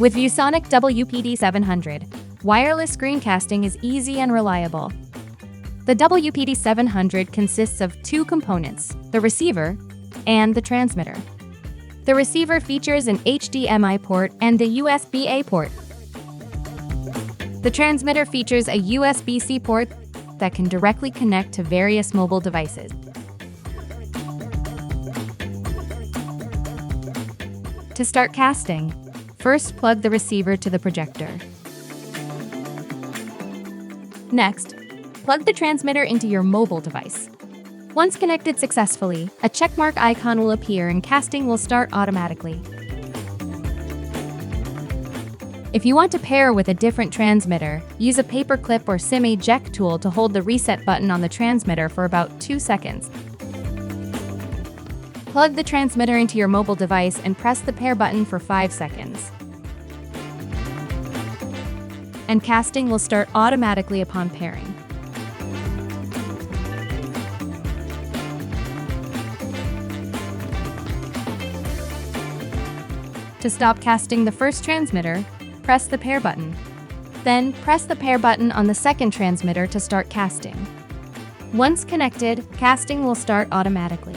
With ViewSonic WPD-700, wireless screencasting is easy and reliable. The WPD-700 consists of two components, the receiver and the transmitter. The receiver features an HDMI port and a USB-A port. The transmitter features a USB-C port that can directly connect to various mobile devices. To start casting, first plug the receiver to the projector. Next, plug the transmitter into your mobile device. Once connected successfully, a checkmark icon will appear and casting will start automatically. If you want to pair with a different transmitter, use a paperclip or SIM eject tool to hold the reset button on the transmitter for about 2 seconds. Plug the transmitter into your mobile device and press the pair button for 5 seconds. And casting will start automatically upon pairing. To stop casting the first transmitter, press the pair button. Then press the pair button on the second transmitter to start casting. Once connected, casting will start automatically.